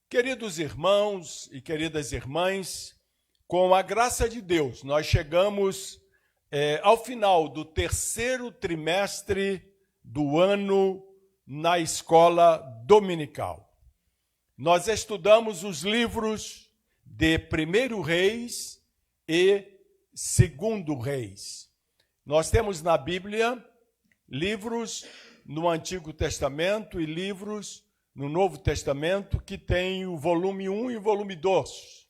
Queridos irmãos e queridas irmãs, com a graça de Deus, nós chegamos ao final do terceiro trimestre do ano na escola dominical. Nós estudamos os livros de 1º Reis e 2º Reis. Nós temos na Bíblia livros no Antigo Testamento e livros no Novo Testamento que tem o volume 1 e o volume 2.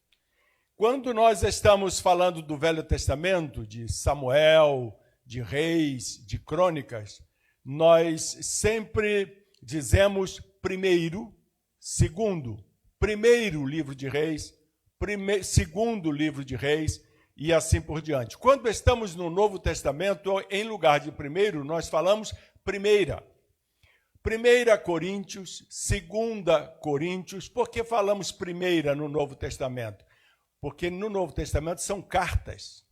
Quando nós estamos falando do Velho Testamento, de Samuel, de Reis, de Crônicas, nós sempre dizemos primeiro, segundo, primeiro livro de Reis, segundo livro de Reis e assim por diante. Quando estamos no Novo Testamento, em lugar de primeiro, nós falamos primeira. 1 Coríntios, 2 Coríntios. Por que falamos primeira no Novo Testamento? Porque no Novo Testamento são cartas.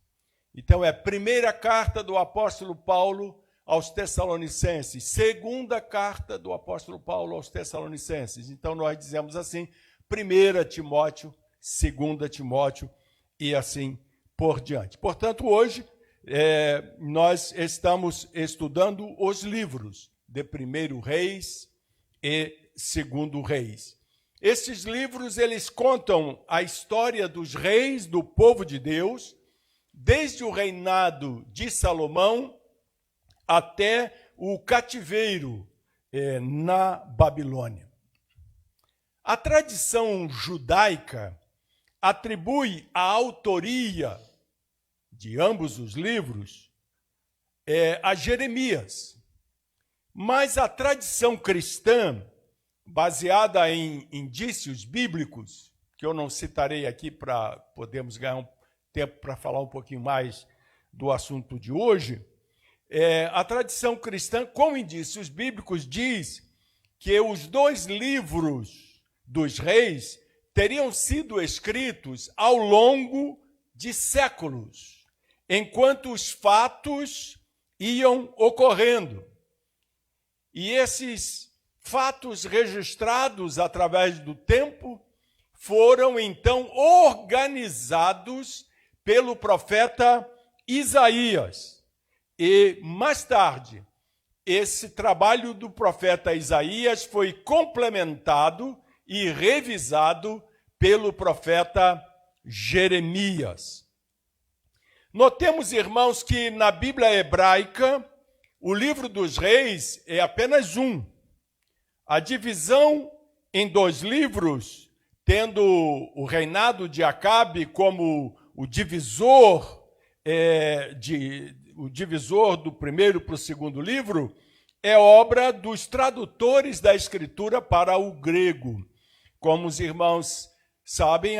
Então é primeira carta do apóstolo Paulo aos Tessalonicenses, segunda carta do apóstolo Paulo aos Tessalonicenses. Então nós dizemos assim, 1 Timóteo, 2 Timóteo e assim por diante. Portanto, hoje nós estamos estudando os livros de 1 Reis e 2 Reis. Esses livros, eles contam a história dos reis do povo de Deus, desde o reinado de Salomão até o cativeiro na Babilônia. A tradição judaica atribui a autoria de ambos os livros a Jeremias. Mas a tradição cristã, baseada em indícios bíblicos, que eu não citarei aqui para podermos ganhar um tempo para falar um pouquinho mais do assunto de hoje, a tradição cristã, com indícios bíblicos, diz que os 2 livros dos reis teriam sido escritos ao longo de séculos, enquanto os fatos iam ocorrendo. E esses fatos registrados através do tempo foram, então, organizados pelo profeta Isaías. E, mais tarde, esse trabalho do profeta Isaías foi complementado e revisado pelo profeta Jeremias. Notemos, irmãos, que na Bíblia hebraica, o livro dos reis é apenas um. A divisão em 2 livros, tendo o reinado de Acabe como o divisor do primeiro para o 2º livro, é obra dos tradutores da Escritura para o grego. Como os irmãos sabem,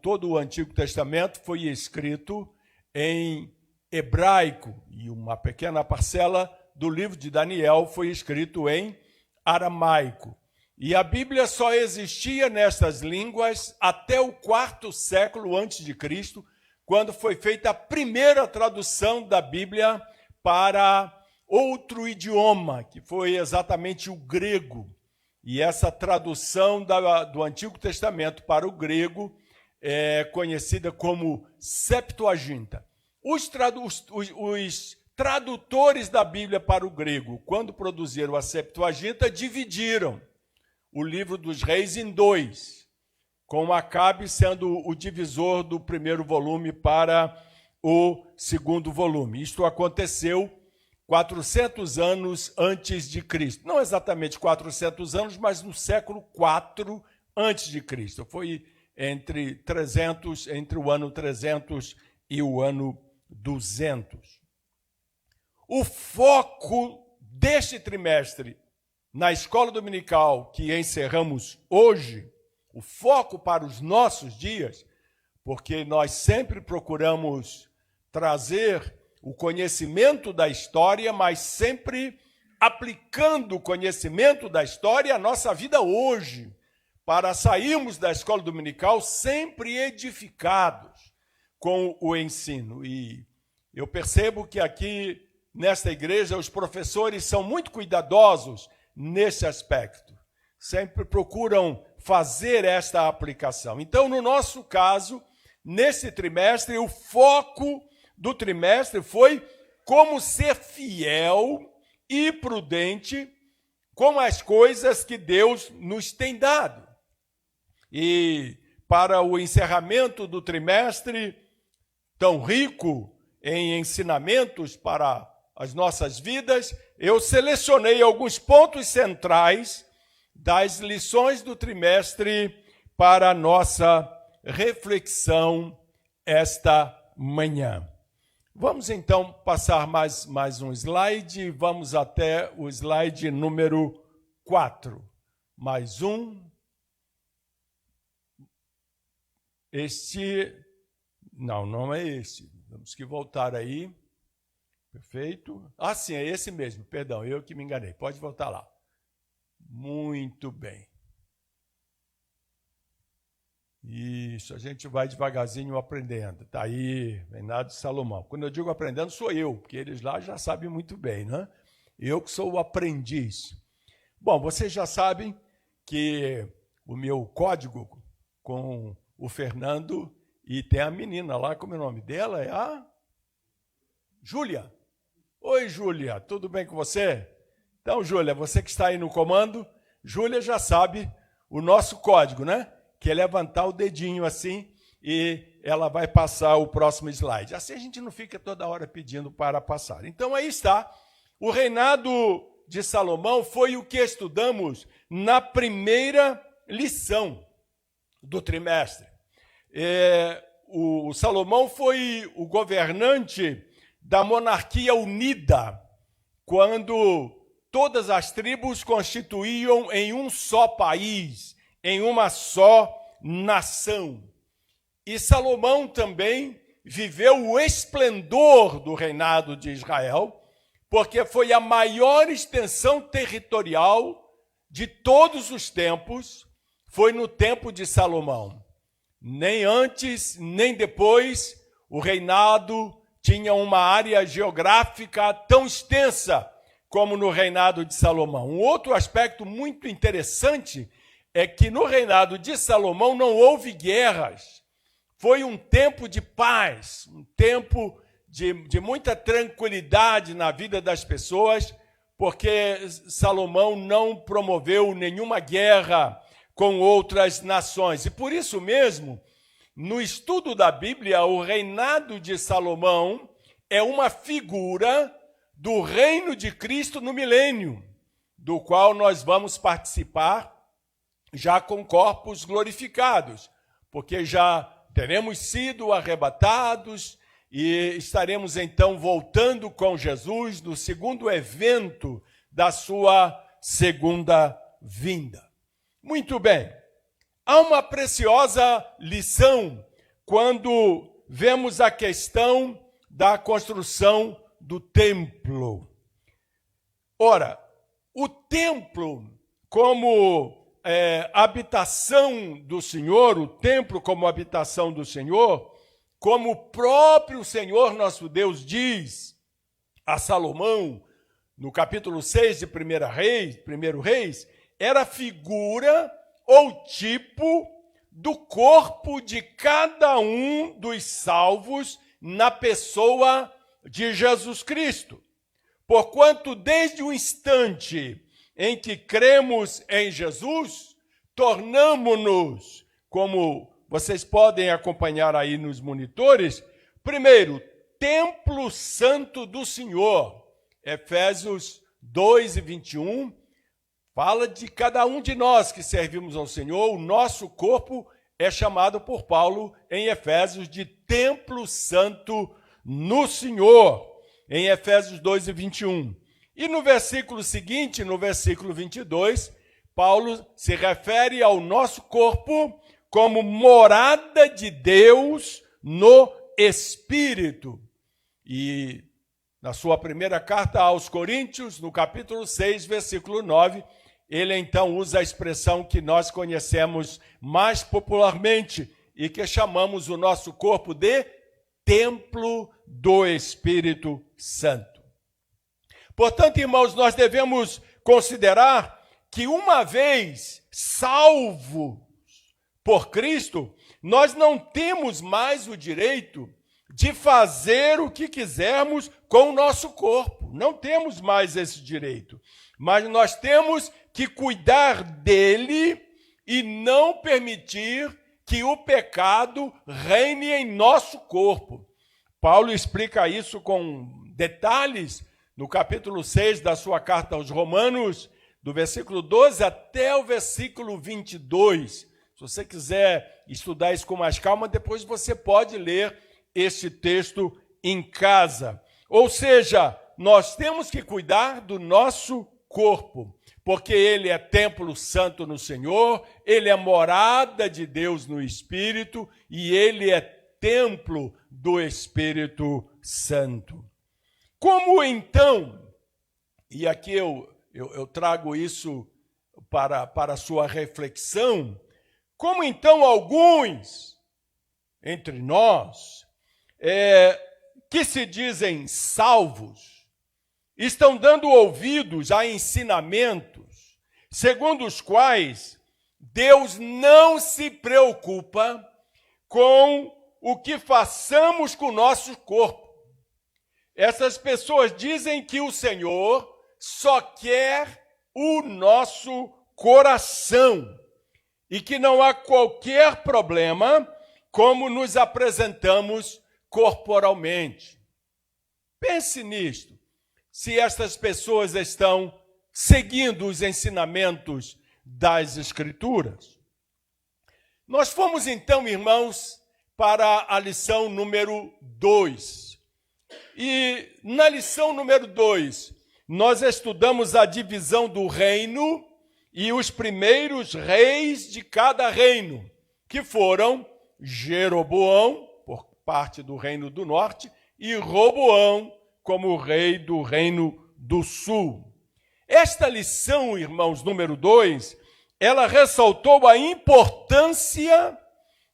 todo o Antigo Testamento foi escrito em hebraico, e uma pequena parcela do livro de Daniel foi escrito em aramaico. E a Bíblia só existia nessas línguas até o 4º século antes de Cristo, quando foi feita a primeira tradução da Bíblia para outro idioma, que foi exatamente o grego. E essa tradução do Antigo Testamento para o grego é conhecida como Septuaginta. Os tradutores da Bíblia para o grego, quando produziram a Septuaginta, dividiram o livro dos reis em 2, com Acabe sendo o divisor do 1º volume para o 2º volume. Isto aconteceu 400 anos antes de Cristo. Não exatamente 400 anos, mas no século IV antes de Cristo. Foi entre o ano 300 e o ano 200. O foco deste trimestre na escola dominical que encerramos hoje, o foco para os nossos dias, porque nós sempre procuramos trazer o conhecimento da história, mas sempre aplicando o conhecimento da história à nossa vida hoje, para sairmos da escola dominical sempre edificados com o ensino. E eu percebo que aqui, nesta igreja, os professores são muito cuidadosos nesse aspecto. Sempre procuram fazer esta aplicação. Então, no nosso caso, nesse trimestre, o foco do trimestre foi como ser fiel e prudente com as coisas que Deus nos tem dado. E para o encerramento do trimestre, tão rico em ensinamentos para as nossas vidas, eu selecionei alguns pontos centrais das lições do trimestre para a nossa reflexão esta manhã. Vamos então passar mais um slide, vamos até o slide número 4. Mais um. Não é este. Temos que voltar aí. Perfeito. Ah, sim, é esse mesmo. Perdão, eu que me enganei. Pode voltar lá. Muito bem. Isso, a gente vai devagarzinho aprendendo. Está aí, Reinado de Salomão. Quando eu digo aprendendo, sou eu, porque eles lá já sabem muito bem, né? Eu que sou o aprendiz. Bom, vocês já sabem que o meu código com o Fernando, e tem a menina lá, como é o nome dela? É a Júlia. Oi, Júlia, tudo bem com você? Então, Júlia, você que está aí no comando, Júlia já sabe o nosso código, né? Que é levantar o dedinho assim e ela vai passar o próximo slide. Assim a gente não fica toda hora pedindo para passar. Então, aí está. O reinado de Salomão foi o que estudamos na primeira lição do trimestre. O Salomão foi o governante da monarquia unida, quando todas as tribos constituíam em um só país, em uma só nação. E Salomão também viveu o esplendor do reinado de Israel, porque foi a maior extensão territorial de todos os tempos, foi no tempo de Salomão. Nem antes, nem depois, o reinado tinha uma área geográfica tão extensa como no reinado de Salomão. Um outro aspecto muito interessante é que no reinado de Salomão não houve guerras. Foi um tempo de paz, um tempo de muita tranquilidade na vida das pessoas, porque Salomão não promoveu nenhuma guerra com outras nações. E por isso mesmo, no estudo da Bíblia, o reinado de Salomão é uma figura do reino de Cristo no milênio, do qual nós vamos participar já com corpos glorificados, porque já teremos sido arrebatados e estaremos então voltando com Jesus no segundo evento da sua segunda vinda. Muito bem. Há uma preciosa lição quando vemos a questão da construção do templo. Ora, o templo como habitação do Senhor, o templo como habitação do Senhor, como o próprio Senhor nosso Deus diz a Salomão, no capítulo 6 de 1 Reis, era figura ou tipo do corpo de cada um dos salvos na pessoa de Jesus Cristo. Porquanto, desde o instante em que cremos em Jesus, tornamo-nos, como vocês podem acompanhar aí nos monitores, primeiro, templo santo do Senhor. Efésios 2 e 21, fala de cada um de nós que servimos ao Senhor. O nosso corpo é chamado por Paulo em Efésios de templo santo no Senhor, em Efésios 2 e 21. E no versículo seguinte, no versículo 22, Paulo se refere ao nosso corpo como morada de Deus no Espírito. E na sua primeira carta aos Coríntios, no capítulo 6, versículo 9, ele então usa a expressão que nós conhecemos mais popularmente e que chamamos o nosso corpo de templo do Espírito Santo. Portanto, irmãos, nós devemos considerar que uma vez salvos por Cristo, nós não temos mais o direito de fazer o que quisermos com o nosso corpo. Não temos mais esse direito. Mas nós temos que cuidar dele e não permitir que o pecado reine em nosso corpo. Paulo explica isso com detalhes no capítulo 6 da sua carta aos Romanos, do versículo 12 até o versículo 22. Se você quiser estudar isso com mais calma, depois você pode ler esse texto em casa. Ou seja, nós temos que cuidar do nosso corpo, porque ele é templo santo no Senhor, ele é morada de Deus no Espírito e ele é templo do Espírito Santo. Como então, e aqui eu trago isso para a sua reflexão, como então alguns entre nós, que se dizem salvos, estão dando ouvidos a ensinamentos segundo os quais Deus não se preocupa com o que façamos com o nosso corpo. Essas pessoas dizem que o Senhor só quer o nosso coração e que não há qualquer problema como nos apresentamos corporalmente. Pense nisto. Se estas pessoas estão seguindo os ensinamentos das Escrituras. Nós fomos então, irmãos, para a lição número 2. E na lição número 2, nós estudamos a divisão do reino e os primeiros reis de cada reino, que foram Jeroboão, por parte do reino do norte, e Roboão, como rei do reino do sul. Esta lição, irmãos, número 2, ela ressaltou a importância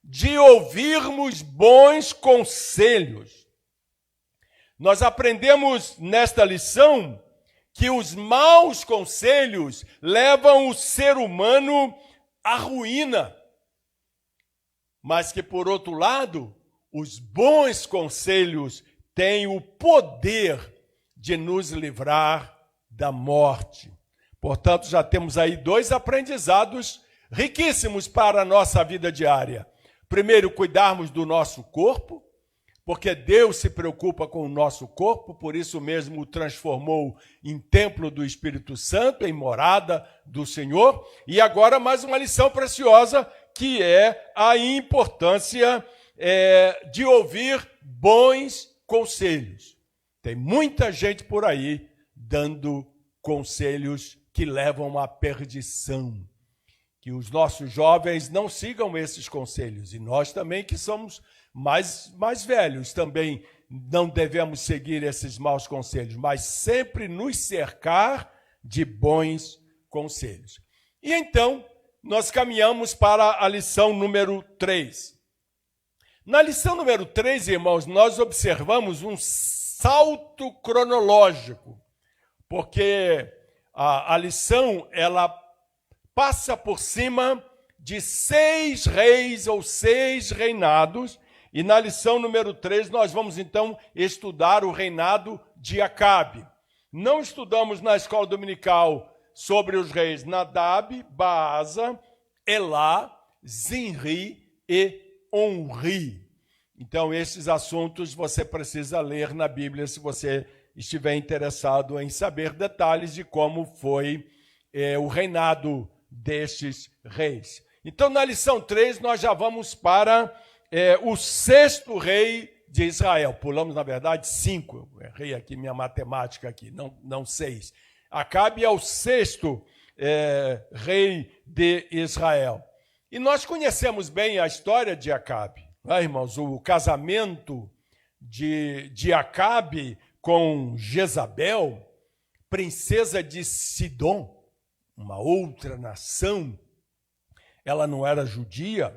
de ouvirmos bons conselhos. Nós aprendemos nesta lição que os maus conselhos levam o ser humano à ruína, mas que, por outro lado, os bons conselhos têm o poder de nos livrar da morte. Portanto, já temos aí 2 aprendizados riquíssimos para a nossa vida diária. Primeiro, cuidarmos do nosso corpo, porque Deus se preocupa com o nosso corpo, por isso mesmo o transformou em templo do Espírito Santo, em morada do Senhor. E agora mais uma lição preciosa, que é a importância de ouvir bons conselhos. Tem muita gente por aí dando conselhos que levam à perdição. Que os nossos jovens não sigam esses conselhos. E nós também, que somos mais velhos, também não devemos seguir esses maus conselhos, mas sempre nos cercar de bons conselhos. E então, nós caminhamos para a lição número 3. Na lição número 3, irmãos, nós observamos um salto cronológico, porque a lição, ela passa por cima de 6 reis ou 6 reinados, e na lição número 3 nós vamos então estudar o reinado de Acabe. Não estudamos na escola dominical sobre os reis Nadab, Baasa, Elá, Zinri e Onri. Então, esses assuntos você precisa ler na Bíblia se você estiver interessado em saber detalhes de como foi o reinado destes reis. Então, na lição 3, nós já vamos para o 6º rei de Israel. Pulamos, na verdade, 5. Eu errei aqui minha matemática, aqui, não 6. Acabe é o 6º rei de Israel. E nós conhecemos bem a história de Acabe. Irmãos, o casamento de Acabe com Jezabel, princesa de Sidom, uma outra nação, ela não era judia,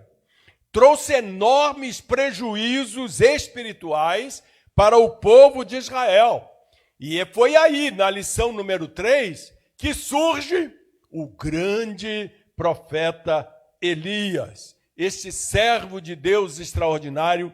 trouxe enormes prejuízos espirituais para o povo de Israel. E foi aí, na lição número 3, que surge o grande profeta Elias, este servo de Deus extraordinário,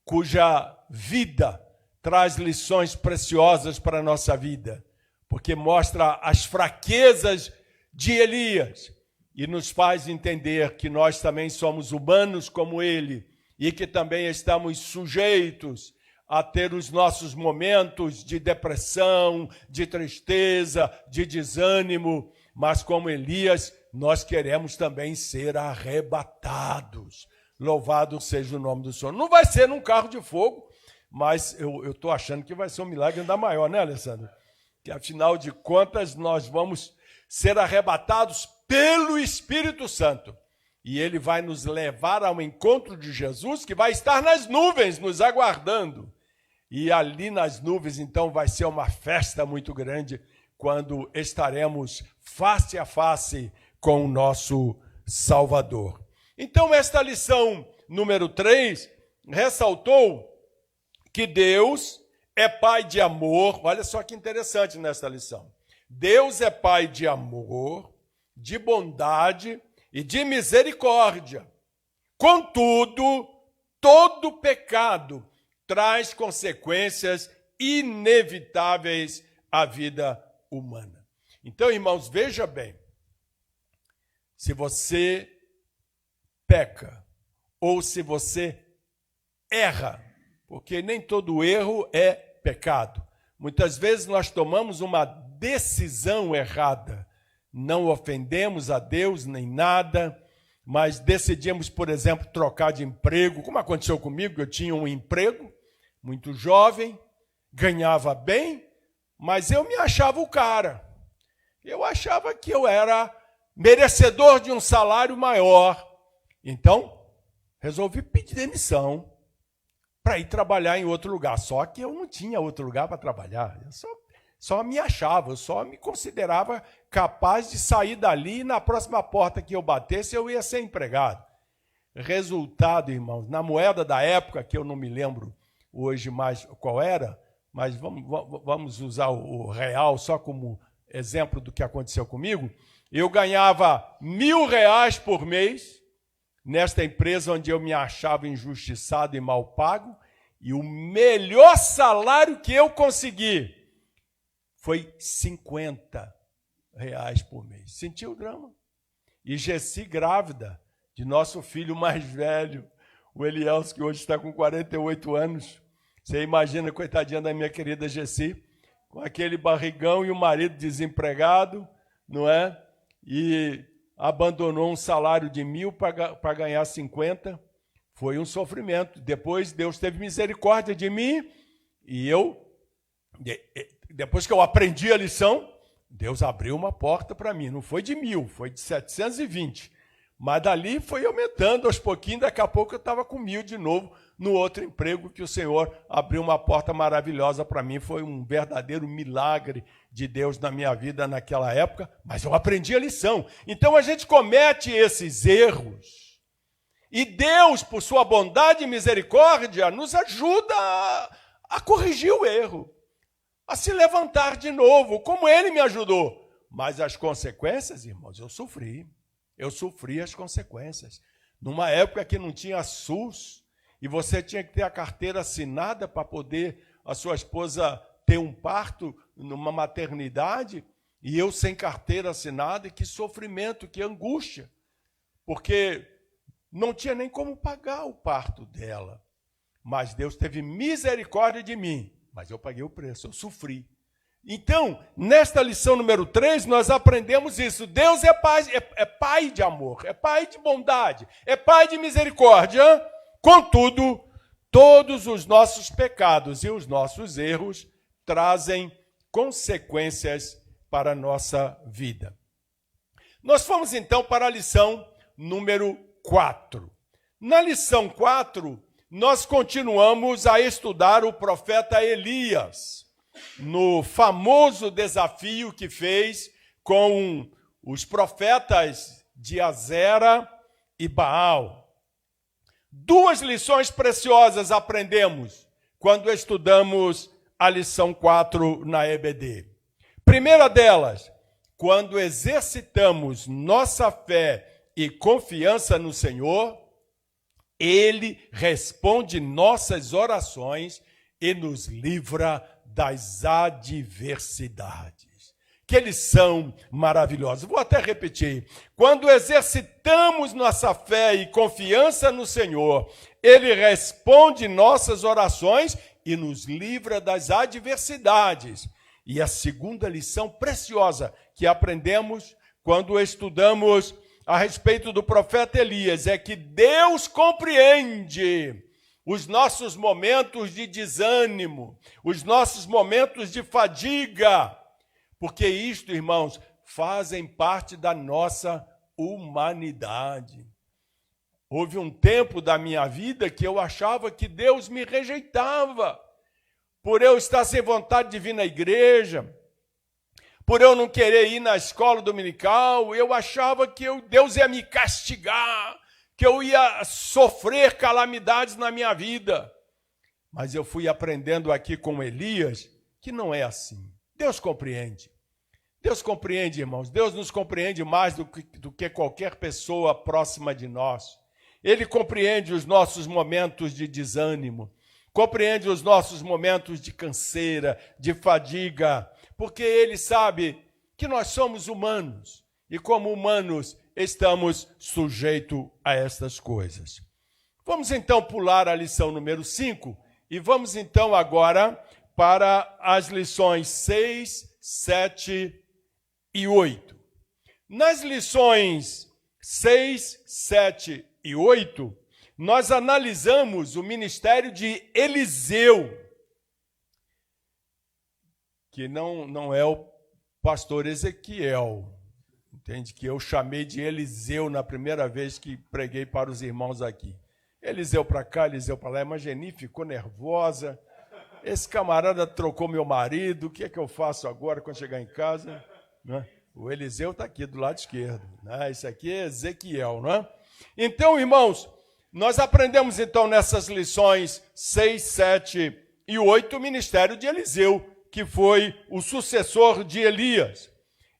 cuja vida traz lições preciosas para a nossa vida, porque mostra as fraquezas de Elias e nos faz entender que nós também somos humanos como ele e que também estamos sujeitos a ter os nossos momentos de depressão, de tristeza, de desânimo, mas como Elias, nós queremos também ser arrebatados. Louvado seja o nome do Senhor. Não vai ser num carro de fogo, mas eu estou achando que vai ser um milagre ainda maior, né, Alessandro? Que afinal de contas nós vamos ser arrebatados pelo Espírito Santo. E ele vai nos levar ao encontro de Jesus, que vai estar nas nuvens nos aguardando. E ali nas nuvens, então, vai ser uma festa muito grande, quando estaremos face a face com o nosso Salvador. Então, esta lição número 3 ressaltou que Deus é Pai de amor. Olha só que interessante nesta lição. Deus é Pai de amor, de bondade e de misericórdia. Contudo, todo pecado traz consequências inevitáveis à vida humana. Então, irmãos, veja bem, se você peca ou se você erra, porque nem todo erro é pecado. Muitas vezes nós tomamos uma decisão errada, não ofendemos a Deus nem nada, mas decidimos, por exemplo, trocar de emprego, como aconteceu comigo. Eu tinha um emprego muito jovem, ganhava bem, mas eu me achava o cara. Eu achava que eu era merecedor de um salário maior. Então, resolvi pedir demissão para ir trabalhar em outro lugar. Só que eu não tinha outro lugar para trabalhar. Eu só me achava, eu só me considerava capaz de sair dali e na próxima porta que eu batesse eu ia ser empregado. Resultado, irmãos, na moeda da época, que eu não me lembro hoje mais qual era, mas vamos usar o real só como exemplo do que aconteceu comigo. Eu ganhava R$1.000 por mês nesta empresa onde eu me achava injustiçado e mal pago, e o melhor salário que eu consegui foi R$50 por mês. Sentiu o drama? E Gessi grávida de nosso filho mais velho, o Elielso, que hoje está com 48 anos. Você imagina, coitadinha da minha querida Gessi, com aquele barrigão e o marido desempregado, não é? E abandonou um salário de 1.000 para ganhar 50. Foi um sofrimento. Depois Deus teve misericórdia de mim e depois que eu aprendi a lição, Deus abriu uma porta para mim. Não foi de 1.000, foi de 720. Mas dali foi aumentando aos pouquinhos. Daqui a pouco eu estava com 1.000 de novo no outro emprego, que o Senhor abriu uma porta maravilhosa para mim. Foi um verdadeiro milagre de Deus na minha vida naquela época, mas eu aprendi a lição. Então a gente comete esses erros e Deus, por sua bondade e misericórdia, nos ajuda a corrigir o erro, a se levantar de novo, como Ele me ajudou. Mas as consequências, irmãos, eu sofri as consequências. Numa época que não tinha SUS, e você tinha que ter a carteira assinada para poder a sua esposa ter um parto numa maternidade, e eu sem carteira assinada, e que sofrimento, que angústia, porque não tinha nem como pagar o parto dela. Mas Deus teve misericórdia de mim, mas eu paguei o preço, eu sofri. Então, nesta lição número 3, nós aprendemos isso. Deus é pai de amor, é Pai de bondade, é Pai de misericórdia. Contudo, todos os nossos pecados e os nossos erros trazem consequências para a nossa vida. Nós fomos então para a lição número 4. Na lição 4, nós continuamos a estudar o profeta Elias, no famoso desafio que fez com os profetas de Azera e Baal. 2 lições preciosas aprendemos quando estudamos a lição 4 na EBD. Primeira delas, quando exercitamos nossa fé e confiança no Senhor, Ele responde nossas orações e nos livra das adversidades. Que eles são maravilhosos. Vou até repetir. Quando exercitamos nossa fé e confiança no Senhor, Ele responde nossas orações e nos livra das adversidades. E a segunda lição preciosa que aprendemos quando estudamos a respeito do profeta Elias é que Deus compreende os nossos momentos de desânimo, os nossos momentos de fadiga, porque isto, irmãos, fazem parte da nossa humanidade. Houve um tempo da minha vida que eu achava que Deus me rejeitava, por eu estar sem vontade de vir na igreja, por eu não querer ir na escola dominical, eu achava que Deus ia me castigar, que eu ia sofrer calamidades na minha vida. Mas eu fui aprendendo aqui com Elias que não é assim. Deus compreende. Deus compreende, irmãos. Deus nos compreende mais do que qualquer pessoa próxima de nós. Ele compreende os nossos momentos de desânimo, compreende os nossos momentos de canseira, de fadiga, porque Ele sabe que nós somos humanos e, como humanos, estamos sujeitos a estas coisas. Vamos então pular a lição número 5 e vamos então agora para as lições 6, 7 e 8. Nas lições 6, 7 e 8, nós analisamos o ministério de Eliseu, que não é o pastor Ezequiel, entende? Que eu chamei de Eliseu na primeira vez que preguei para os irmãos aqui. Eliseu para cá, Eliseu para lá. A Imageni ficou nervosa. Esse camarada trocou meu marido. O que é que eu faço agora quando chegar em casa? Né? O Eliseu está aqui do lado esquerdo. Né? Esse aqui é Ezequiel, não é? Então, irmãos, nós aprendemos então nessas lições 6, 7 e 8 o ministério de Eliseu, que foi o sucessor de Elias.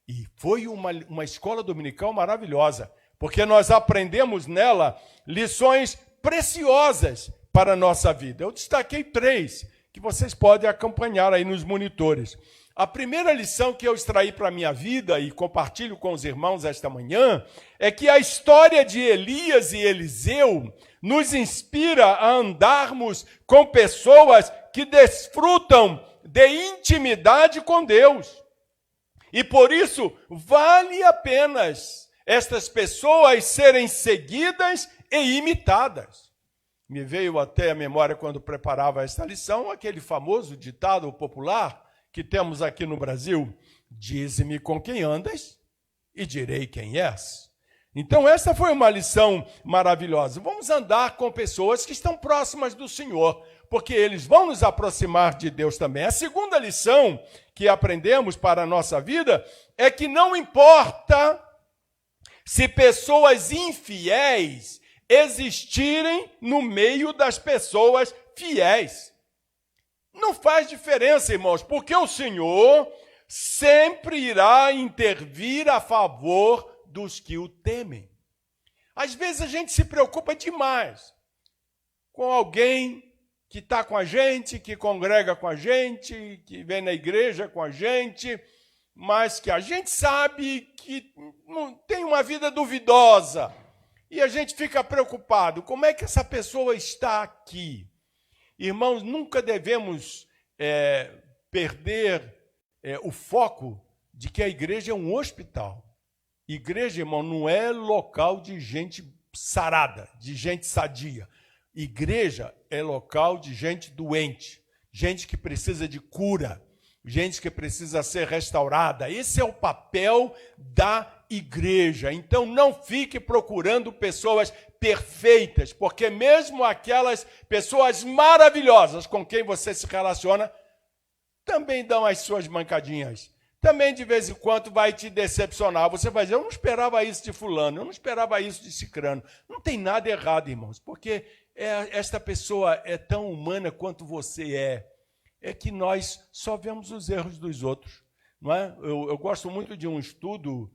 E foi uma escola dominical maravilhosa, porque nós aprendemos nela lições preciosas para a nossa vida. Eu destaquei 3, que vocês podem acompanhar aí nos monitores. A primeira lição que eu extraí para a minha vida e compartilho com os irmãos esta manhã é que a história de Elias e Eliseu nos inspira a andarmos com pessoas que desfrutam de intimidade com Deus. E por isso vale a pena estas pessoas serem seguidas e imitadas. Me veio até a memória, quando preparava esta lição, aquele famoso ditado popular que temos aqui no Brasil: dize-me com quem andas e direi quem és. Então essa foi uma lição maravilhosa. Vamos andar com pessoas que estão próximas do Senhor, porque eles vão nos aproximar de Deus também. A segunda lição que aprendemos para a nossa vida é que não importa se pessoas infiéis existirem no meio das pessoas fiéis. Não faz diferença, irmãos, porque o Senhor sempre irá intervir a favor dos que o temem. Às vezes a gente se preocupa demais com alguém que está com a gente, que congrega com a gente, que vem na igreja com a gente, mas que a gente sabe que não tem uma vida duvidosa. E a gente fica preocupado, como é que essa pessoa está aqui? Irmãos, nunca devemos perder o foco de que a igreja é um hospital. Igreja, irmão, não é local de gente sarada, de gente sadia. Igreja é local de gente doente, gente que precisa de cura, gente que precisa ser restaurada. Esse é o papel da igreja. Então não fique procurando pessoas perfeitas, porque mesmo aquelas pessoas maravilhosas com quem você se relaciona também dão as suas mancadinhas. Também de vez em quando vai te decepcionar. Você vai dizer: eu não esperava isso de fulano, eu não esperava isso de cicrano. Não tem nada errado, irmãos, porque esta pessoa é tão humana quanto você é. É que nós só vemos os erros dos outros. Não é? Eu gosto muito de um estudo,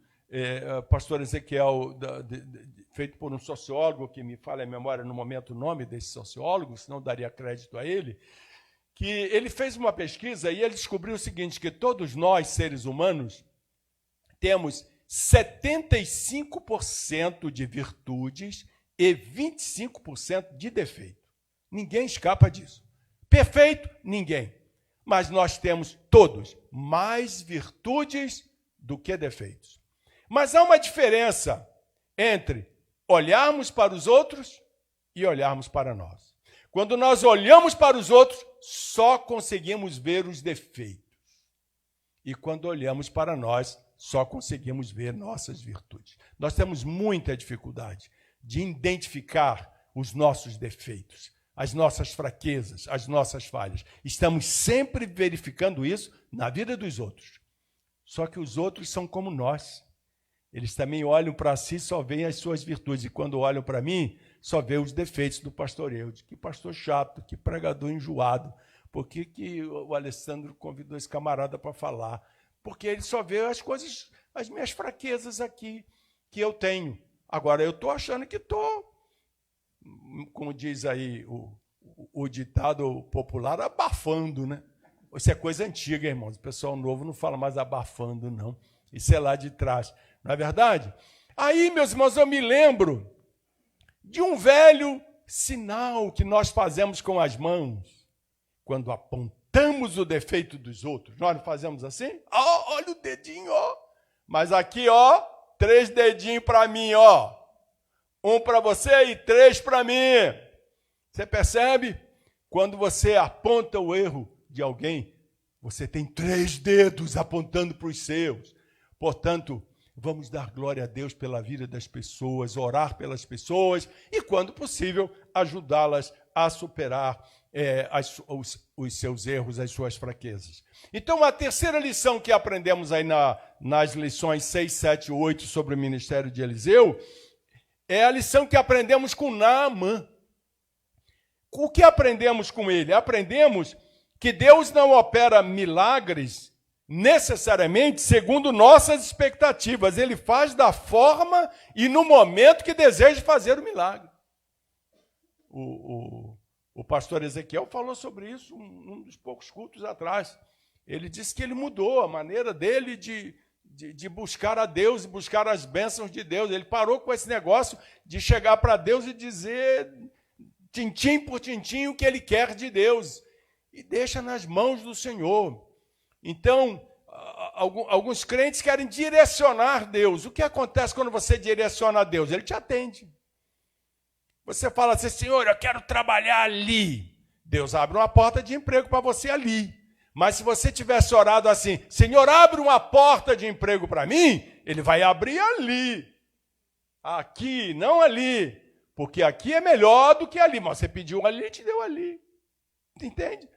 pastor Ezequiel, feito por um sociólogo, que me falha a memória no momento o nome desse sociólogo, senão daria crédito a ele, que ele fez uma pesquisa e ele descobriu o seguinte, que todos nós, seres humanos, temos 75% de virtudes e 25% de defeito. Ninguém escapa disso. Perfeito? Ninguém. Mas nós temos todos mais virtudes do que defeitos. Mas há uma diferença entre olharmos para os outros e olharmos para nós. Quando nós olhamos para os outros, só conseguimos ver os defeitos. E quando olhamos para nós, só conseguimos ver nossas virtudes. Nós temos muita dificuldade de identificar os nossos defeitos, as nossas fraquezas, as nossas falhas. Estamos sempre verificando isso na vida dos outros. Só que os outros são como nós. Eles também olham para si e só veem as suas virtudes. E quando olham para mim, só veem os defeitos do pastor Eudes. Que pastor chato, que pregador enjoado. Por que o Alessandro convidou esse camarada para falar? Porque ele só vê as coisas, as minhas fraquezas aqui que eu tenho. Agora, eu estou achando que estou, como diz aí o ditado popular, abafando, né? Isso é coisa antiga, irmãos. O pessoal novo não fala mais abafando, não. Isso é lá de trás. Não é verdade? Aí, meus irmãos, eu me lembro de um velho sinal que nós fazemos com as mãos quando apontamos o defeito dos outros. Nós não fazemos assim? Oh, olha o dedinho, ó. Mas aqui, ó, 3 dedinhos para mim, ó. 1 para você e 3 para mim. Você percebe? Quando você aponta o erro de alguém, você tem 3 dedos apontando para os seus. Portanto, vamos dar glória a Deus pela vida das pessoas, orar pelas pessoas e, quando possível, ajudá-las a superar os seus erros, as suas fraquezas. Então, a terceira lição que aprendemos aí nas lições 6, 7 e 8 sobre o ministério de Eliseu é a lição que aprendemos com Naamã. O que aprendemos com ele? Aprendemos que Deus não opera milagres necessariamente segundo nossas expectativas. Ele faz da forma e no momento que deseja fazer o milagre. O pastor Ezequiel falou sobre isso num dos poucos cultos atrás. Ele disse que ele mudou a maneira dele de buscar a Deus e buscar as bênçãos de Deus. Ele parou com esse negócio de chegar para Deus e dizer tintim por tintim o que ele quer de Deus. E deixa nas mãos do Senhor. Então, alguns crentes querem direcionar Deus. O que acontece quando você direciona a Deus? Ele te atende. Você fala assim, Senhor, eu quero trabalhar ali. Deus abre uma porta de emprego para você ali. Mas se você tivesse orado assim, Senhor, abre uma porta de emprego para mim, ele vai abrir ali. Aqui, não ali. Porque aqui é melhor do que ali. Mas você pediu ali, ele te deu ali. Entende?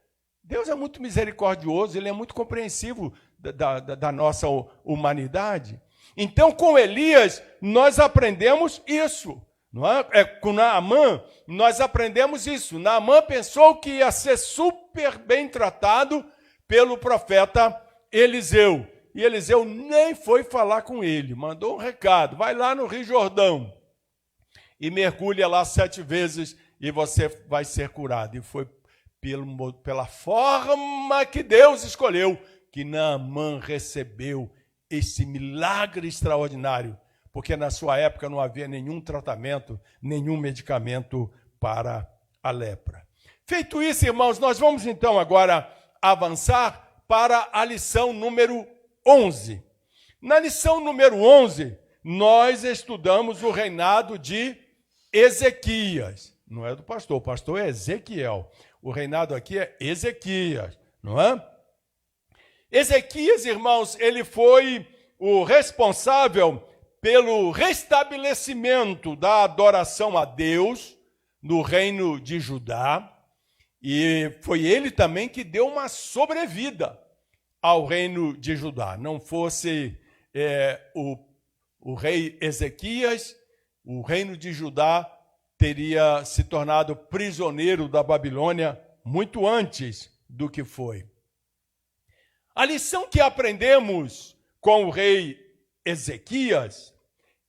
Deus é muito misericordioso, ele é muito compreensivo da nossa humanidade. Então, com Elias, nós aprendemos isso. Não é? Com Naamã, nós aprendemos isso. Naamã pensou que ia ser super bem tratado pelo profeta Eliseu. E Eliseu nem foi falar com ele, mandou um recado, vai lá no Rio Jordão e mergulha lá 7 vezes e você vai ser curado. E foi pela forma que Deus escolheu que Naamã recebeu esse milagre extraordinário, porque na sua época não havia nenhum tratamento, nenhum medicamento para a lepra. Feito isso, irmãos, nós vamos então agora avançar para a lição número 11. Na lição número 11, nós estudamos o reinado de Ezequias. Não é do pastor, o pastor é Ezequiel. O reinado aqui é Ezequias, não é? Ezequias, irmãos, ele foi o responsável pelo restabelecimento da adoração a Deus no reino de Judá, e foi ele também que deu uma sobrevida ao reino de Judá. Não fosse o rei Ezequias, o reino de Judá teria se tornado prisioneiro da Babilônia muito antes do que foi. A lição que aprendemos com o rei Ezequias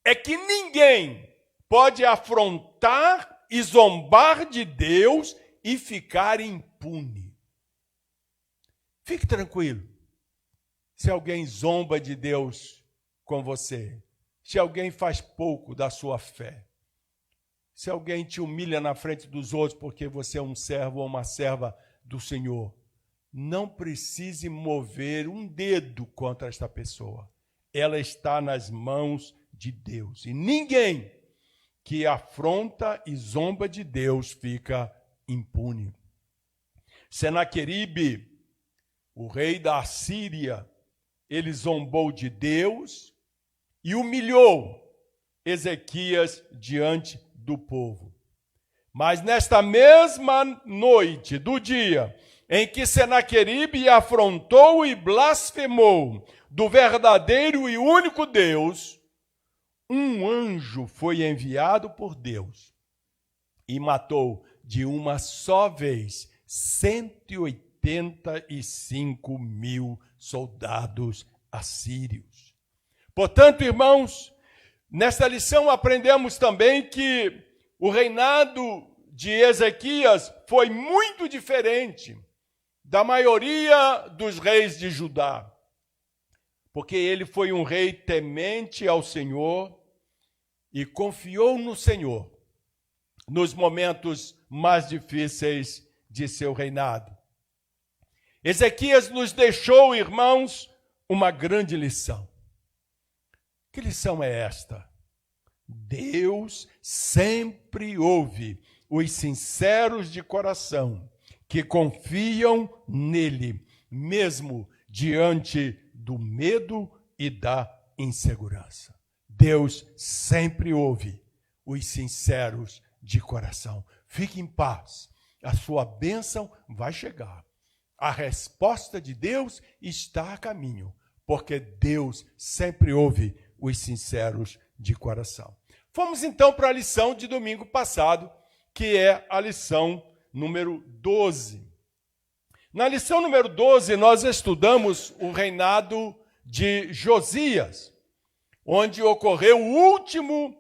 é que ninguém pode afrontar e zombar de Deus e ficar impune. Fique tranquilo. Se alguém zomba de Deus com você, se alguém faz pouco da sua fé, se alguém te humilha na frente dos outros porque você é um servo ou uma serva do Senhor, não precise mover um dedo contra esta pessoa. Ela está nas mãos de Deus. E ninguém que afronta e zomba de Deus fica impune. Senaqueribe, o rei da Assíria, ele zombou de Deus e humilhou Ezequias diante do povo. Mas nesta mesma noite do dia em que Senaqueribe afrontou e blasfemou do verdadeiro e único Deus, um anjo foi enviado por Deus e matou de uma só vez 185 mil soldados assírios. Portanto, irmãos, nesta lição aprendemos também que o reinado de Ezequias foi muito diferente da maioria dos reis de Judá, porque ele foi um rei temente ao Senhor e confiou no Senhor nos momentos mais difíceis de seu reinado. Ezequias nos deixou, irmãos, uma grande lição. Que lição é esta? Deus sempre ouve os sinceros de coração que confiam nele, mesmo diante do medo e da insegurança. Deus sempre ouve os sinceros de coração. Fique em paz, a sua bênção vai chegar. A resposta de Deus está a caminho, porque Deus sempre ouve os sinceros de coração. Fomos então para a lição de domingo passado, que é a lição número 12. Na lição número 12, nós estudamos o reinado de Josias, onde ocorreu o último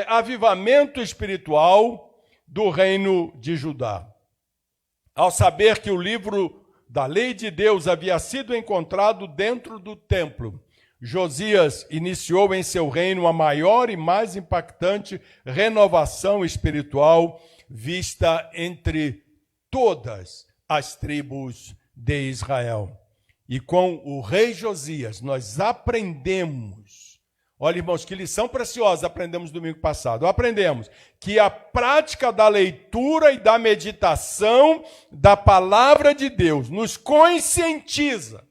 avivamento espiritual do reino de Judá. Ao saber que o livro da lei de Deus havia sido encontrado dentro do templo, Josias iniciou em seu reino a maior e mais impactante renovação espiritual vista entre todas as tribos de Israel. E com o rei Josias nós aprendemos, olha irmãos, que lição preciosa aprendemos domingo passado. Aprendemos que a prática da leitura e da meditação da palavra de Deus nos conscientiza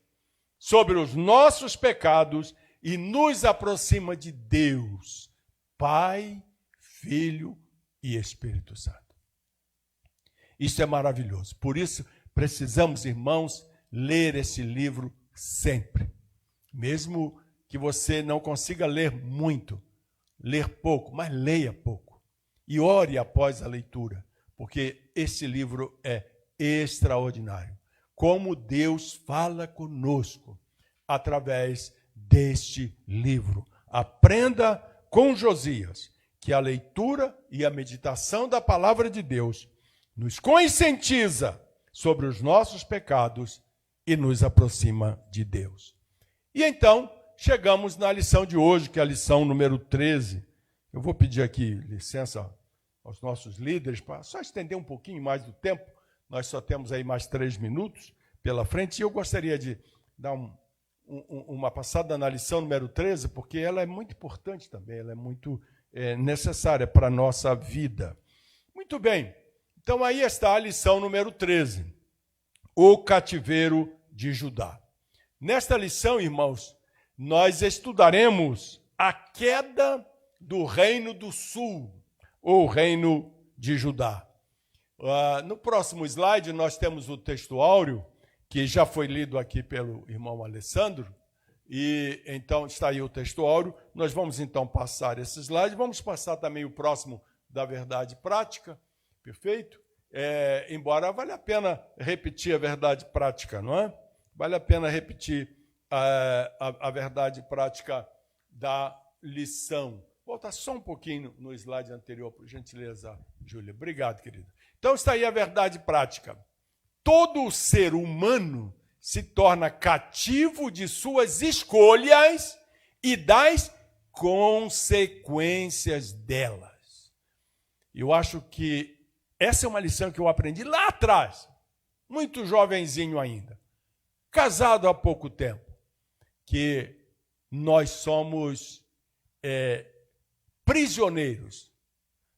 sobre os nossos pecados e nos aproxima de Deus, Pai, Filho e Espírito Santo. Isso é maravilhoso. Por isso, precisamos, irmãos, ler esse livro sempre. Mesmo que você não consiga ler muito, ler pouco, mas leia pouco. E ore após a leitura, porque esse livro é extraordinário. Como Deus fala conosco através deste livro. Aprenda com Josias que a leitura e a meditação da palavra de Deus nos conscientiza sobre os nossos pecados e nos aproxima de Deus. E então, chegamos na lição de hoje, que é a lição número 13. Eu vou pedir aqui licença aos nossos líderes para só estender um pouquinho mais do tempo. Nós só temos aí mais 3 minutos pela frente, e eu gostaria de dar uma passada na lição número 13, porque ela é muito importante também, ela é muito necessária para a nossa vida. Muito bem, então aí está a lição número 13, o cativeiro de Judá. Nesta lição, irmãos, nós estudaremos a queda do reino do sul, ou reino de Judá. No próximo slide, nós temos o texto áureo, que já foi lido aqui pelo irmão Alessandro, e então está aí o texto áureo. Nós vamos então passar esse slide, vamos passar também o próximo da verdade prática, perfeito? Embora valha a pena repetir a verdade prática, não é? Vale a pena repetir a verdade prática da lição. Volta só um pouquinho no slide anterior, por gentileza, Júlia. Obrigado, querida. Então, está aí a verdade prática. Todo ser humano se torna cativo de suas escolhas e das consequências delas. Eu acho que essa é uma lição que eu aprendi lá atrás, muito jovenzinho ainda, casado há pouco tempo, que nós somos prisioneiros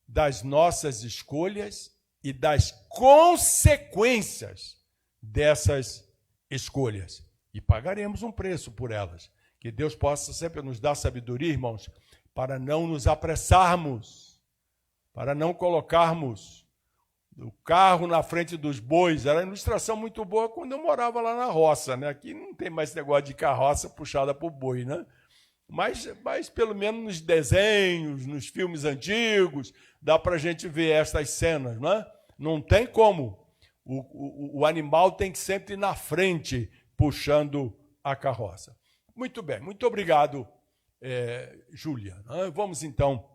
das nossas escolhas e das consequências dessas escolhas. E pagaremos um preço por elas. Que Deus possa sempre nos dar sabedoria, irmãos, para não nos apressarmos, para não colocarmos o carro na frente dos bois. Era uma ilustração muito boa quando eu morava lá na roça, né? Aqui não tem mais negócio de carroça puxada por boi, né? Mas pelo menos nos desenhos, nos filmes antigos, dá para a gente ver estas cenas, não é? Não tem como. O animal tem que sempre ir na frente, puxando a carroça. Muito bem, muito obrigado, Júlia. Vamos, então,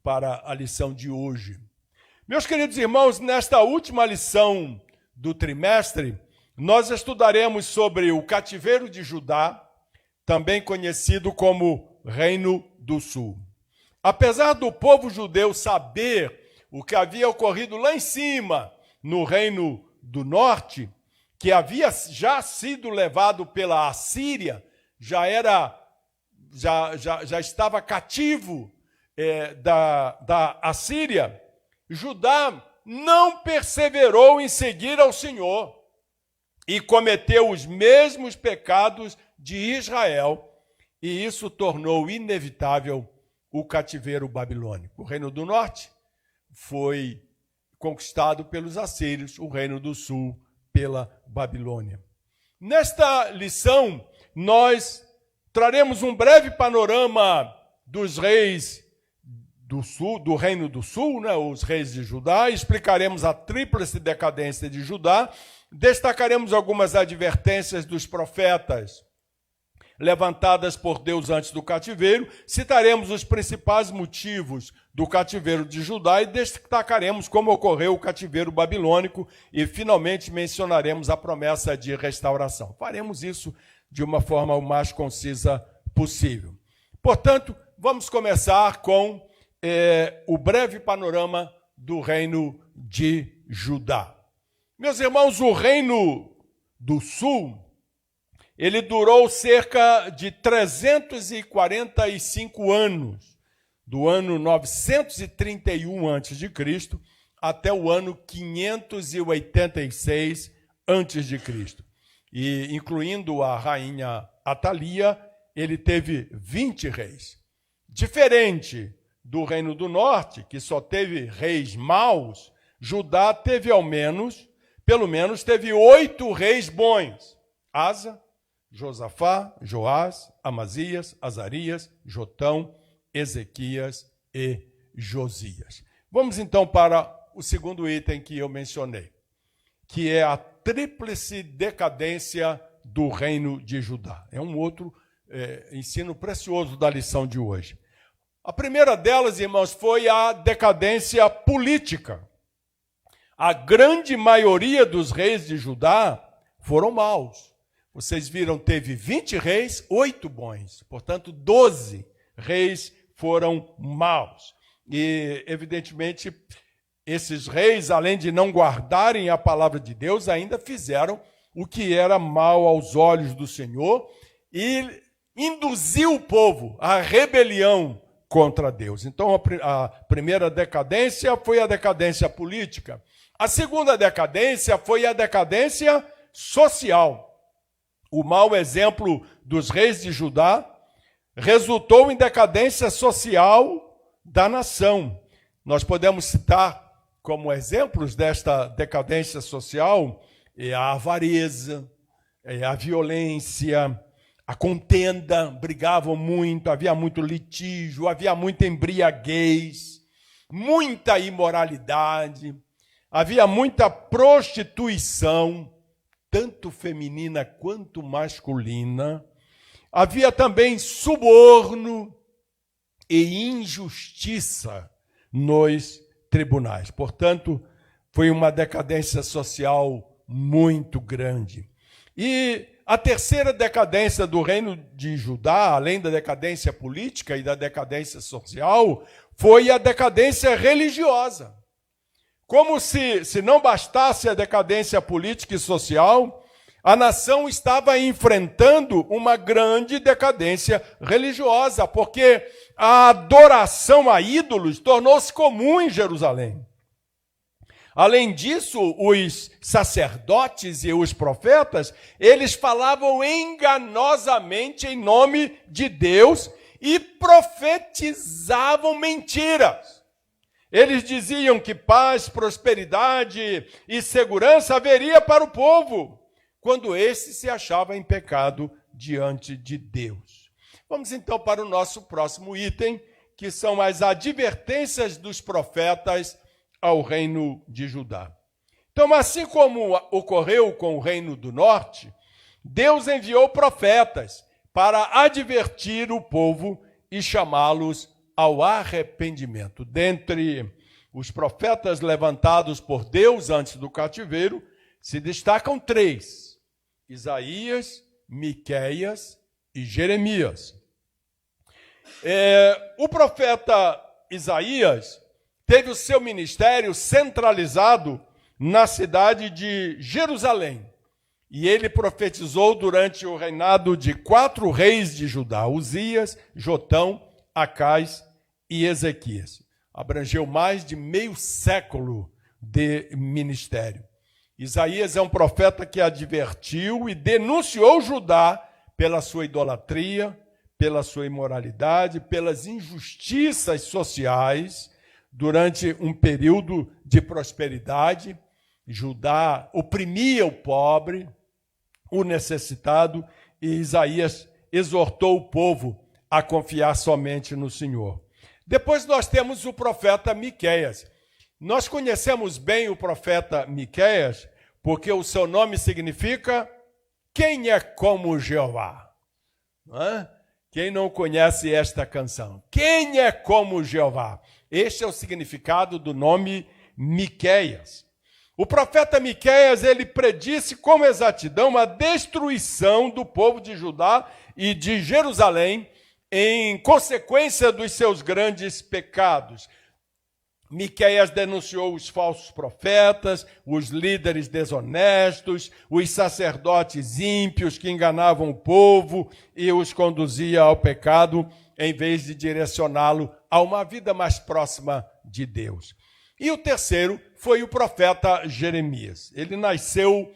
para a lição de hoje. Meus queridos irmãos, nesta última lição do trimestre, nós estudaremos sobre o cativeiro de Judá, também conhecido como Reino do Sul. Apesar do povo judeu saber o que havia ocorrido lá em cima, no Reino do Norte, que havia já sido levado pela Assíria, já estava cativo da Assíria, Judá não perseverou em seguir ao Senhor e cometeu os mesmos pecados de Israel, e isso tornou inevitável o cativeiro babilônico. O Reino do Norte foi conquistado pelos assírios, o Reino do Sul pela Babilônia. Nesta lição, nós traremos um breve panorama dos reis do sul, do Reino do Sul, né, os reis de Judá, explicaremos a tríplice decadência de Judá, destacaremos algumas advertências dos profetas levantadas por Deus antes do cativeiro, citaremos os principais motivos do cativeiro de Judá e destacaremos como ocorreu o cativeiro babilônico e, finalmente, mencionaremos a promessa de restauração. Faremos isso de uma forma o mais concisa possível. Portanto, vamos começar com o breve panorama do Reino de Judá. Meus irmãos, o Reino do Sul, ele durou cerca de 345 anos, do ano 931 a.C. até o ano 586 a.C. E, incluindo a rainha Atalia, ele teve 20 reis. Diferente do Reino do Norte, que só teve reis maus, Judá teve pelo menos teve 8 reis bons. Asa, Josafá, Joás, Amazias, Azarias, Jotão, Ezequias e Josias. Vamos então para o segundo item que eu mencionei, que é a tríplice decadência do Reino de Judá. É um outro ensino precioso da lição de hoje. A primeira delas, irmãos, foi a decadência política. A grande maioria dos reis de Judá foram maus. Vocês viram, teve 20 reis, 8 bons. Portanto, 12 reis foram maus. E, evidentemente, esses reis, além de não guardarem a palavra de Deus, ainda fizeram o que era mal aos olhos do Senhor e induziu o povo à rebelião contra Deus. Então, a primeira decadência foi a decadência política. A segunda decadência foi a decadência social. O mau exemplo dos reis de Judá resultou em decadência social da nação. Nós podemos citar como exemplos desta decadência social a avareza, a violência, a contenda, brigavam muito, havia muito litígio, havia muita embriaguez, muita imoralidade, havia muita prostituição, tanto feminina quanto masculina. Havia também suborno e injustiça nos tribunais. Portanto, foi uma decadência social muito grande. E a terceira decadência do reino de Judá, além da decadência política e da decadência social, foi a decadência religiosa. Como se não bastasse a decadência política e social, a nação estava enfrentando uma grande decadência religiosa, porque a adoração a ídolos tornou-se comum em Jerusalém. Além disso, os sacerdotes e os profetas, eles falavam enganosamente em nome de Deus e profetizavam mentiras. Eles diziam que paz, prosperidade e segurança haveria para o povo, quando esse se achava em pecado diante de Deus. Vamos então para o nosso próximo item, que são as advertências dos profetas ao reino de Judá. Então, assim como ocorreu com o reino do norte, Deus enviou profetas para advertir o povo e chamá-los ao arrependimento. Dentre os profetas levantados por Deus antes do cativeiro, se destacam 3: Isaías, Miqueias e Jeremias. O profeta Isaías teve o seu ministério centralizado na cidade de Jerusalém. E ele profetizou durante o reinado de 4 reis de Judá: Uzias, Jotão, Acais e Ezequias. Abrangeu mais de meio século de ministério. Isaías é um profeta que advertiu e denunciou Judá pela sua idolatria, pela sua imoralidade, pelas injustiças sociais. Durante um período de prosperidade, Judá oprimia o pobre, o necessitado, e Isaías exortou o povo a confiar somente no Senhor. Depois nós temos o profeta Miqueias. Nós conhecemos bem o profeta Miqueias, porque o seu nome significa quem é como Jeová. Não é? Quem não conhece esta canção? Quem é como Jeová? Este é o significado do nome Miqueias. O profeta Miqueias, ele predisse com exatidão a destruição do povo de Judá e de Jerusalém em consequência dos seus grandes pecados. Miqueias denunciou os falsos profetas, os líderes desonestos, os sacerdotes ímpios que enganavam o povo e os conduzia ao pecado, em vez de direcioná-lo a uma vida mais próxima de Deus. E o terceiro foi o profeta Jeremias. Ele nasceu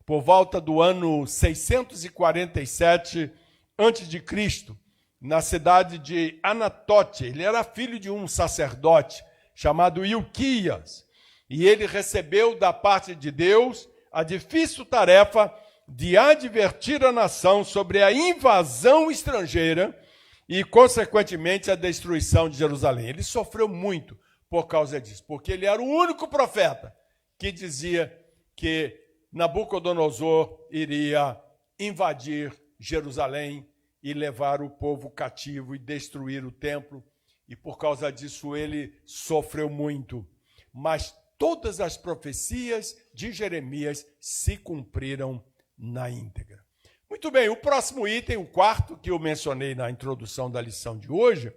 por volta do ano 647 a.C., na cidade de Anatote. Ele era filho de um sacerdote chamado Ilquias, e ele recebeu da parte de Deus a difícil tarefa de advertir a nação sobre a invasão estrangeira e, consequentemente, a destruição de Jerusalém. Ele sofreu muito por causa disso, porque ele era o único profeta que dizia que Nabucodonosor iria invadir Jerusalém e levar o povo cativo e destruir o templo. E por causa disso ele sofreu muito. Mas todas as profecias de Jeremias se cumpriram na íntegra. Muito bem, o próximo item, o quarto, que eu mencionei na introdução da lição de hoje,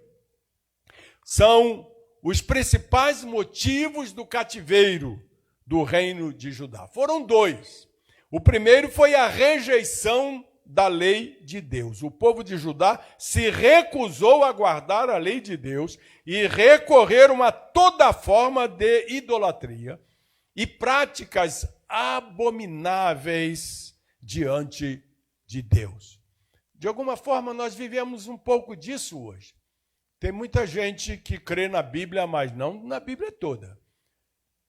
são os principais motivos do cativeiro do reino de Judá. Foram 2. O primeiro foi a rejeição da lei de Deus. O povo de Judá se recusou a guardar a lei de Deus e recorreram a toda forma de idolatria e práticas abomináveis diante de Deus. De alguma forma, nós vivemos um pouco disso hoje. Tem muita gente que crê na Bíblia, mas não na Bíblia toda.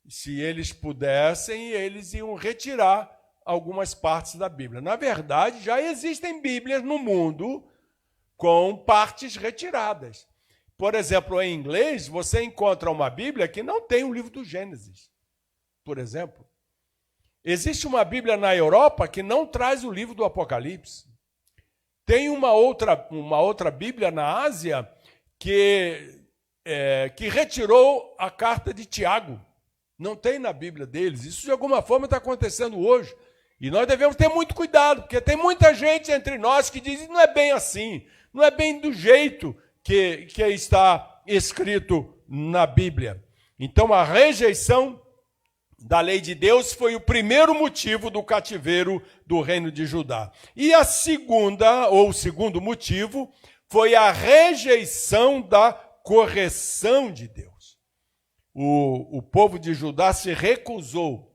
Se eles pudessem, eles iam retirar algumas partes da Bíblia. Na verdade, já existem Bíblias no mundo com partes retiradas. Por exemplo, em inglês, você encontra uma Bíblia que não tem o livro do Gênesis, por exemplo. Existe uma Bíblia na Europa que não traz o livro do Apocalipse. Tem uma outra Bíblia na Ásia que retirou a carta de Tiago. Não tem na Bíblia deles. Isso, de alguma forma, está acontecendo hoje. E nós devemos ter muito cuidado, porque tem muita gente entre nós que diz que não é bem assim, não é bem do jeito que está escrito na Bíblia. Então, a rejeição da lei de Deus foi o primeiro motivo do cativeiro do reino de Judá. E o segundo motivo, foi a rejeição da correção de Deus. O povo de Judá se recusou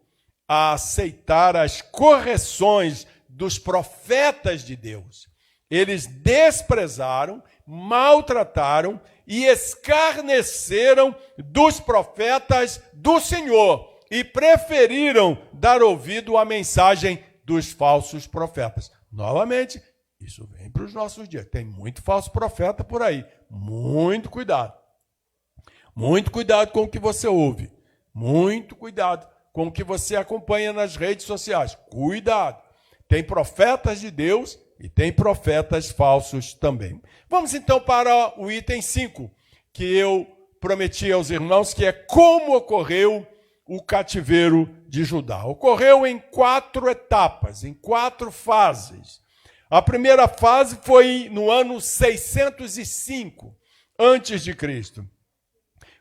a aceitar as correções dos profetas de Deus. Eles desprezaram, maltrataram e escarneceram dos profetas do Senhor e preferiram dar ouvido à mensagem dos falsos profetas. Novamente, isso vem para os nossos dias. Tem muito falso profeta por aí. Muito cuidado. Muito cuidado com o que você ouve. Muito cuidado com o que você acompanha nas redes sociais. Cuidado. Tem profetas de Deus e tem profetas falsos também. Vamos então para o item 5, que eu prometi aos irmãos, que é como ocorreu o cativeiro de Judá. Ocorreu em 4 etapas, em 4 fases. A primeira fase foi no ano 605 a.C.,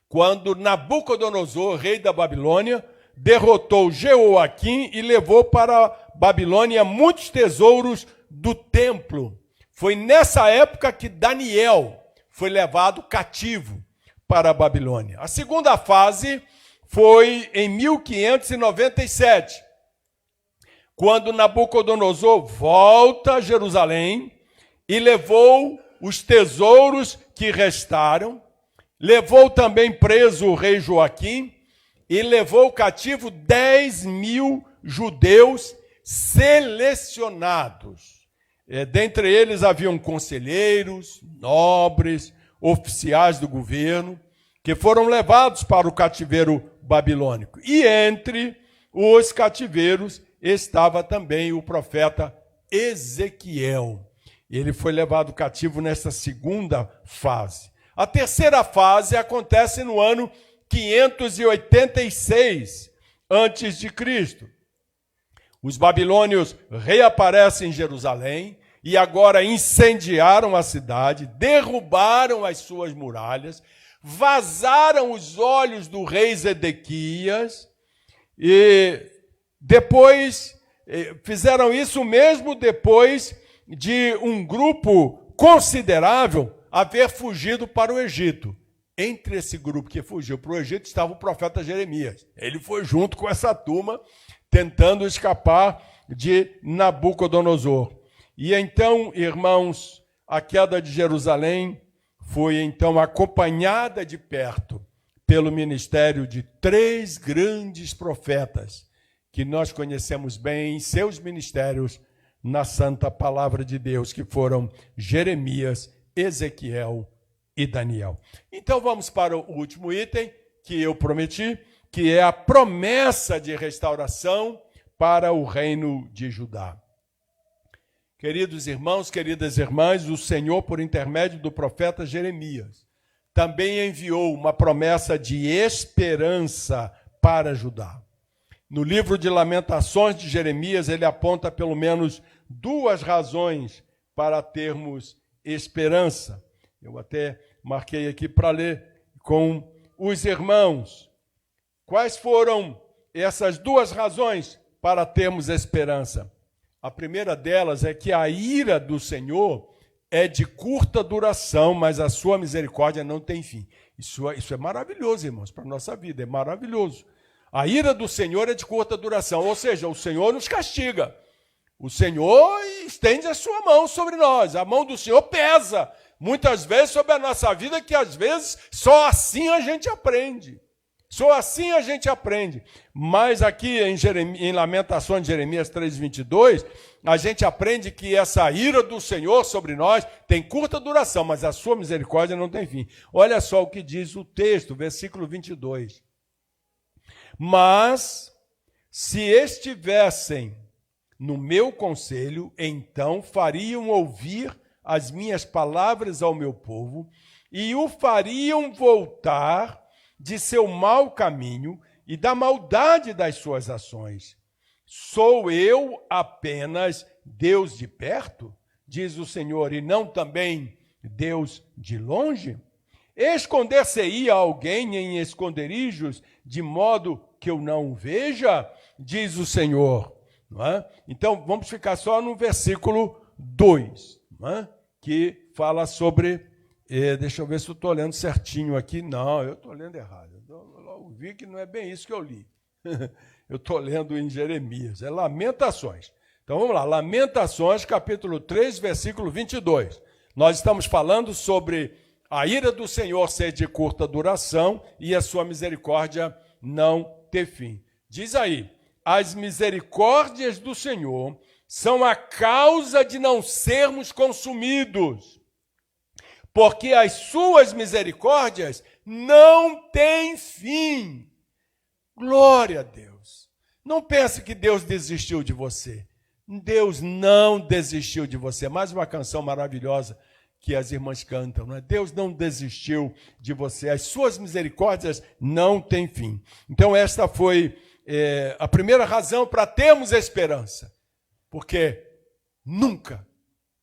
quando Nabucodonosor, rei da Babilônia, derrotou Jeoaquim e levou para a Babilônia muitos tesouros do templo. Foi nessa época que Daniel foi levado cativo para a Babilônia. A segunda fase foi em 1597, quando Nabucodonosor volta a Jerusalém e levou os tesouros que restaram, levou também preso o rei Joaquim e levou cativo 10.000 judeus selecionados. Dentre eles haviam conselheiros, nobres, oficiais do governo, que foram levados para o cativeiro babilônico. E entre os cativeiros estava também o profeta Ezequiel. Ele foi levado cativo nessa segunda fase. A terceira fase acontece no ano 586 a.C. Os babilônios reaparecem em Jerusalém e agora incendiaram a cidade, derrubaram as suas muralhas, vazaram os olhos do rei Zedequias e depois fizeram isso mesmo depois de um grupo considerável haver fugido para o Egito. Entre esse grupo que fugiu para o Egito estava o profeta Jeremias. Ele foi junto com essa turma tentando escapar de Nabucodonosor. E então, irmãos, a queda de Jerusalém foi então acompanhada de perto pelo ministério de 3 grandes profetas que nós conhecemos bem em seus ministérios na santa palavra de Deus, que foram Jeremias, Ezequiel e Daniel. Então vamos para o último item que eu prometi, que é a promessa de restauração para o reino de Judá. Queridos irmãos, queridas irmãs, o Senhor, por intermédio do profeta Jeremias, também enviou uma promessa de esperança para Judá. No livro de Lamentações de Jeremias, ele aponta pelo menos 2 razões para termos esperança. Eu até marquei aqui para ler com os irmãos. Quais foram essas 2 razões para termos esperança? A primeira delas é que a ira do Senhor é de curta duração, mas a sua misericórdia não tem fim. Isso é maravilhoso, irmãos, para a nossa vida, é maravilhoso. A ira do Senhor é de curta duração, ou seja, o Senhor nos castiga. O Senhor estende a sua mão sobre nós, a mão do Senhor pesa, muitas vezes sobre a nossa vida, que às vezes só assim a gente aprende. Só assim a gente aprende. Mas aqui em Lamentações de Jeremias 3:22, a gente aprende que essa ira do Senhor sobre nós tem curta duração, mas a sua misericórdia não tem fim. Olha só o que diz o texto, versículo 22. Mas Se estivessem no meu conselho, então fariam ouvir as minhas palavras ao meu povo e o fariam voltar de seu mau caminho e da maldade das suas ações. Sou eu apenas Deus de perto, diz o Senhor, e não também Deus de longe? Esconder-se-ia alguém em esconderijos, de modo que eu não o veja, diz o Senhor. Não é? Então, vamos ficar só no versículo 2, não é? Que fala sobre... deixa eu ver se eu estou lendo certinho aqui. Não, eu estou lendo errado. Eu vi que não é bem isso que eu li. Eu estou lendo em Jeremias. É Lamentações. Então, vamos lá. Lamentações, capítulo 3, versículo 22. Nós estamos falando sobre a ira do Senhor ser de curta duração e a sua misericórdia não ter fim. Diz aí, as misericórdias do Senhor são a causa de não sermos consumidos, porque as suas misericórdias não têm fim. Glória a Deus. Não pense que Deus desistiu de você. Deus não desistiu de você. Mais uma canção maravilhosa que as irmãs cantam, não é? Deus não desistiu de você. As suas misericórdias não têm fim. Então esta foi a primeira razão para termos esperança. Porque nunca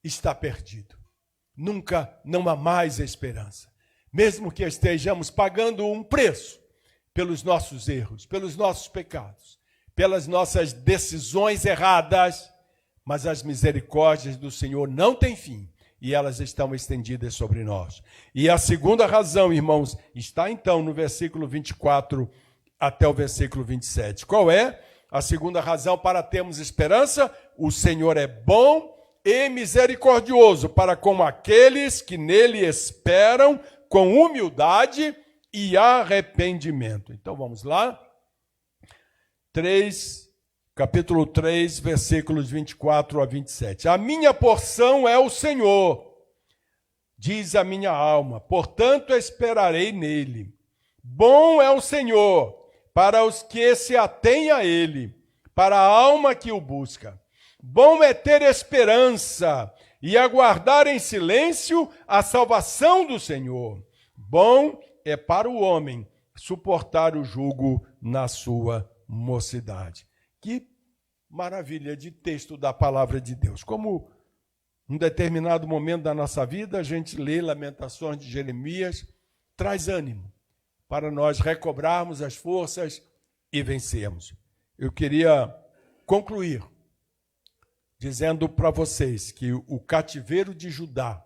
está perdido. Nunca não há mais esperança. Mesmo que estejamos pagando um preço pelos nossos erros, pelos nossos pecados, pelas nossas decisões erradas, mas as misericórdias do Senhor não têm fim e elas estão estendidas sobre nós. E a segunda razão, irmãos, está então no versículo 24 até o versículo 27. Qual é a segunda razão para termos esperança? O Senhor é bom e misericordioso para com aqueles que nele esperam com humildade e arrependimento. Então vamos lá. Capítulo 3, versículos 24 a 27. A minha porção é o Senhor, diz a minha alma, portanto esperarei nele. Bom é o Senhor para os que se atêm a ele, para a alma que o busca. Bom é ter esperança e aguardar em silêncio a salvação do Senhor. Bom é para o homem suportar o jugo na sua mocidade. Que maravilha de texto da palavra de Deus. Como em um determinado momento da nossa vida, a gente lê Lamentações de Jeremias, traz ânimo para nós recobrarmos as forças e vencermos. Eu queria concluir dizendo para vocês que o cativeiro de Judá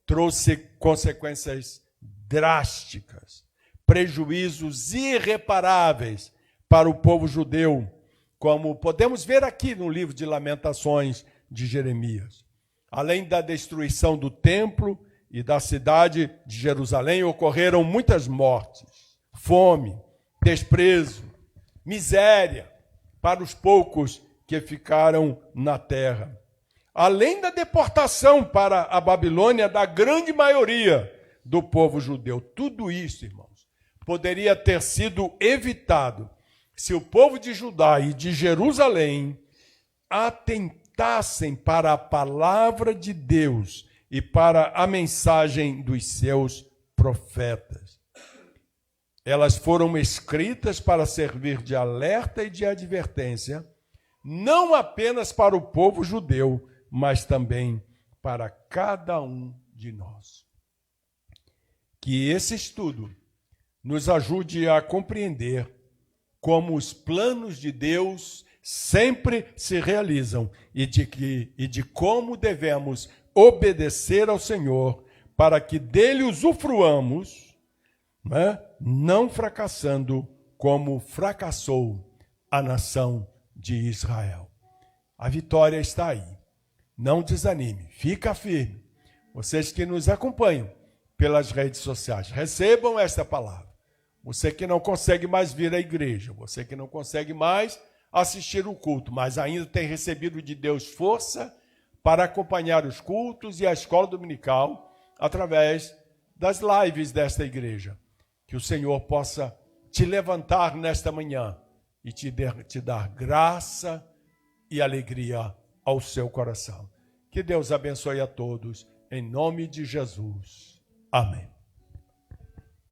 trouxe consequências drásticas, prejuízos irreparáveis para o povo judeu, como podemos ver aqui no livro de Lamentações de Jeremias. Além da destruição do templo e da cidade de Jerusalém, ocorreram muitas mortes, fome, desprezo, miséria para os poucos que ficaram na terra. Além da deportação para a Babilônia da grande maioria do povo judeu. Tudo isso, irmãos, poderia ter sido evitado se o povo de Judá e de Jerusalém atentassem para a palavra de Deus e para a mensagem dos seus profetas. Elas foram escritas para servir de alerta e de advertência, não apenas para o povo judeu, mas também para cada um de nós. Que esse estudo nos ajude a compreender como os planos de Deus sempre se realizam e de como devemos obedecer ao Senhor para que dele usufruamos, não fracassando como fracassou a nação de Israel. A vitória está aí. Não desanime, fica firme. Vocês que nos acompanham pelas redes sociais, recebam esta palavra. Você que não consegue mais vir à igreja, você que não consegue mais assistir o culto, mas ainda tem recebido de Deus força para acompanhar os cultos e a escola dominical através das lives desta igreja. Que o Senhor possa te levantar nesta manhã e te dar graça e alegria ao seu coração. Que Deus abençoe a todos, em nome de Jesus. Amém.